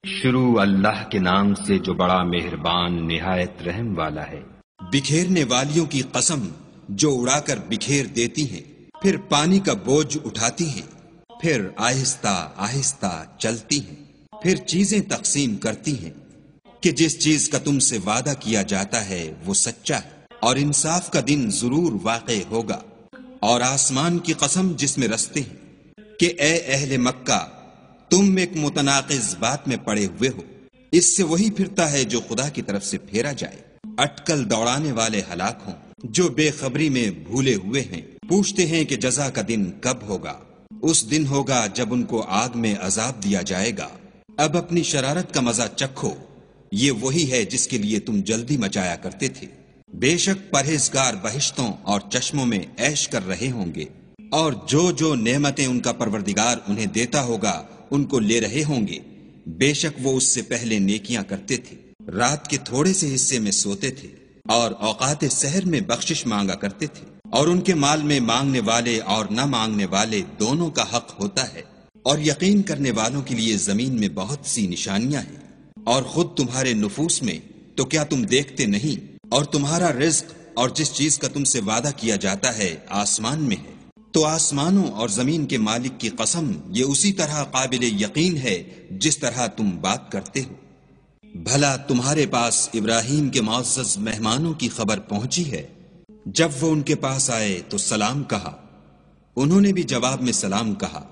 شروع اللہ کے نام سے جو بڑا مہربان نہایت رحم والا ہے۔ بکھیرنے والیوں کی قسم جو اڑا کر بکھیر دیتی ہیں، پھر پانی کا بوجھ اٹھاتی ہیں، پھر آہستہ آہستہ چلتی ہیں، پھر چیزیں تقسیم کرتی ہیں کہ جس چیز کا تم سے وعدہ کیا جاتا ہے وہ سچا ہے اور انصاف کا دن ضرور واقع ہوگا۔ اور آسمان کی قسم جس میں رستے ہیں کہ اے اہل مکہ، تم ایک متناقض بات میں پڑے ہوئے ہو، اس سے وہی پھرتا ہے جو خدا کی طرف سے پھیرا جائے۔ اٹکل دوڑانے والے ہلاک ہوں جو بے خبری میں بھولے ہوئے ہیں، پوچھتے ہیں کہ جزا کا دن کب ہوگا۔ اس دن ہوگا جب ان کو آگ میں عذاب دیا جائے گا۔ اب اپنی شرارت کا مزہ چکھو، یہ وہی ہے جس کے لیے تم جلدی مچایا کرتے تھے۔ بے شک پرہیزگار بہشتوں اور چشموں میں عیش کر رہے ہوں گے، اور جو نعمتیں ان کا پروردگار انہیں دیتا ہوگا ان کو لے رہے ہوں گے۔ بے شک وہ اس سے پہلے نیکیاں کرتے تھے، رات کے تھوڑے سے حصے میں سوتے تھے اور اوقات سحر میں بخشش مانگا کرتے تھے، اور ان کے مال میں مانگنے والے اور نہ مانگنے والے دونوں کا حق ہوتا ہے۔ اور یقین کرنے والوں کے لیے زمین میں بہت سی نشانیاں ہیں، اور خود تمہارے نفوس میں تو کیا تم دیکھتے نہیں؟ اور تمہارا رزق اور جس چیز کا تم سے وعدہ کیا جاتا ہے آسمان میں ہے۔ تو آسمانوں اور زمین کے مالک کی قسم یہ اسی طرح قابل یقین ہے جس طرح تم بات کرتے ہو۔ بھلا تمہارے پاس ابراہیم کے معزز مہمانوں کی خبر پہنچی ہے؟ جب وہ ان کے پاس آئے تو سلام کہا، انہوں نے بھی جواب میں سلام کہا۔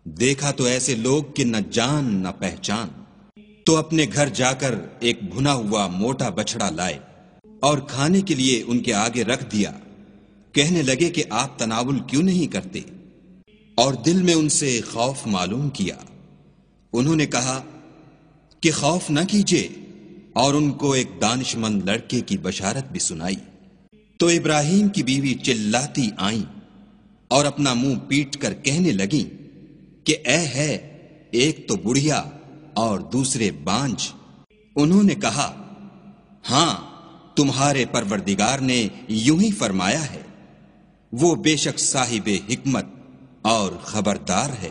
دیکھا تو ایسے لوگ کہ نہ جان نہ پہچان، تو اپنے گھر جا کر ایک بھنا ہوا موٹا بچڑا لائے اور کھانے کے لیے ان کے آگے رکھ دیا۔ کہنے لگے کہ آپ تناول کیوں نہیں کرتے؟ اور دل میں ان سے خوف معلوم کیا۔ انہوں نے کہا کہ خوف نہ کیجیے، اور ان کو ایک دانش مند لڑکے کی بشارت بھی سنائی۔ تو ابراہیم کی بیوی چلاتی آئیں اور اپنا منہ پیٹ کر کہنے لگیں کہ اے ہے، ایک تو بڑھیا اور دوسرے بانجھ۔ انہوں نے کہا، ہاں تمہارے پروردگار نے یوں ہی فرمایا ہے، وہ بے شک صاحب حکمت اور خبردار ہے۔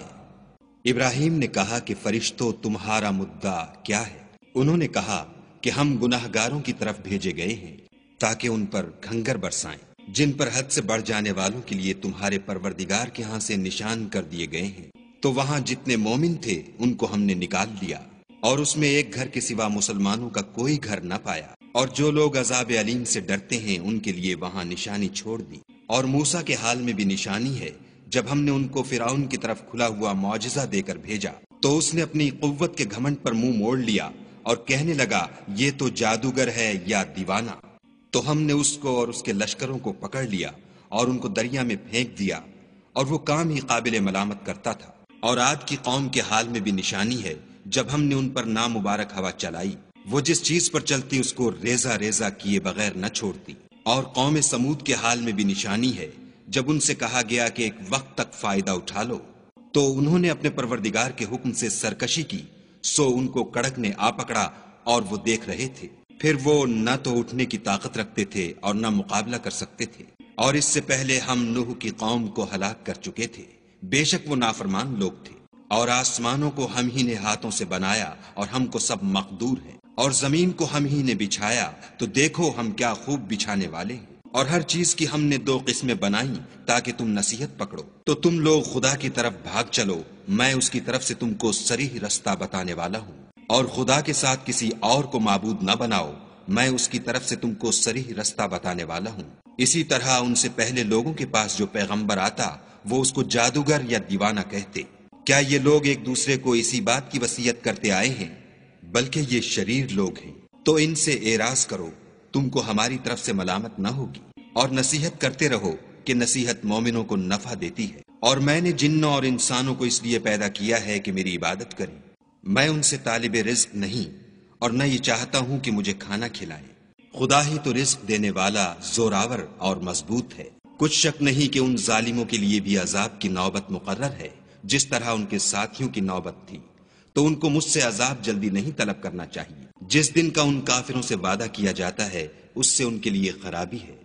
ابراہیم نے کہا کہ فرشتوں تمہارا مدعا کیا ہے؟ انہوں نے کہا کہ ہم گناہ گاروں کی طرف بھیجے گئے ہیں تاکہ ان پر کھنگر برسائیں، جن پر حد سے بڑھ جانے والوں کے لیے تمہارے پروردگار کے ہاں سے نشان کر دیے گئے ہیں۔ تو وہاں جتنے مومن تھے ان کو ہم نے نکال لیا، اور اس میں ایک گھر کے سوا مسلمانوں کا کوئی گھر نہ پایا، اور جو لوگ عذاب علیم سے ڈرتے ہیں ان کے لیے وہاں نشانی چھوڑ دی۔ اور موسیٰ کے حال میں بھی نشانی ہے، جب ہم نے ان کو فرعون کی طرف کھلا ہوا معجزہ دے کر بھیجا تو اس نے اپنی قوت کے گھمنڈ پر منہ موڑ لیا اور کہنے لگا یہ تو جادوگر ہے یا دیوانہ۔ تو ہم نے اس کو اور اس کے لشکروں کو پکڑ لیا اور ان کو دریا میں پھینک دیا، اور وہ کام ہی قابل ملامت کرتا تھا۔ اور عاد کی قوم کے حال میں بھی نشانی ہے، جب ہم نے ان پر نامبارک ہوا چلائی، وہ جس چیز پر چلتی اس کو ریزہ ریزہ کیے بغیر نہ چھوڑتی۔ اور قوم سمود کے حال میں بھی نشانی ہے، جب ان سے کہا گیا کہ ایک وقت تک فائدہ اٹھا لو، تو انہوں نے اپنے پروردگار کے حکم سے سرکشی کی، سو ان کو کڑک نے آ پکڑا اور وہ دیکھ رہے تھے۔ پھر وہ نہ تو اٹھنے کی طاقت رکھتے تھے اور نہ مقابلہ کر سکتے تھے۔ اور اس سے پہلے ہم نوح کی قوم کو ہلاک کر چکے تھے، بے شک وہ نافرمان لوگ تھے۔ اور آسمانوں کو ہم ہی نے ہاتھوں سے بنایا اور ہم کو سب مقدور ہے، اور زمین کو ہم ہی نے بچھایا، تو دیکھو ہم کیا خوب بچھانے والے ہیں۔ اور ہر چیز کی ہم نے دو قسمیں بنائیں تاکہ تم نصیحت پکڑو۔ تو تم لوگ خدا کی طرف بھاگ چلو، میں اس کی طرف سے تم کو صریح رستہ بتانے والا ہوں۔ اور خدا کے ساتھ کسی اور کو معبود نہ بناؤ، میں اس کی طرف سے تم کو صریح رستہ بتانے والا ہوں۔ اسی طرح ان سے پہلے لوگوں کے پاس جو پیغمبر آتا وہ اس کو جادوگر یا دیوانہ کہتے۔ کیا یہ لوگ ایک دوسرے کو اسی بات کی وصیت کرتے آئے ہیں؟ بلکہ یہ شریر لوگ ہیں۔ تو ان سے اعراض کرو، تم کو ہماری طرف سے ملامت نہ ہوگی، اور نصیحت کرتے رہو کہ نصیحت مومنوں کو نفع دیتی ہے۔ اور میں نے جنوں اور انسانوں کو اس لیے پیدا کیا ہے کہ میری عبادت کریں۔ میں ان سے طالب رزق نہیں، اور نہ یہ چاہتا ہوں کہ مجھے کھانا کھلائیں۔ خدا ہی تو رزق دینے والا، زوراور اور مضبوط ہے۔ کچھ شک نہیں کہ ان ظالموں کے لیے بھی عذاب کی نوبت مقرر ہے، جس طرح ان کے ساتھیوں کی نوبت تھی۔ تو ان کو مجھ سے عذاب جلدی نہیں طلب کرنا چاہیے۔ جس دن کا ان کافروں سے وعدہ کیا جاتا ہے اس سے ان کے لیے خرابی ہے۔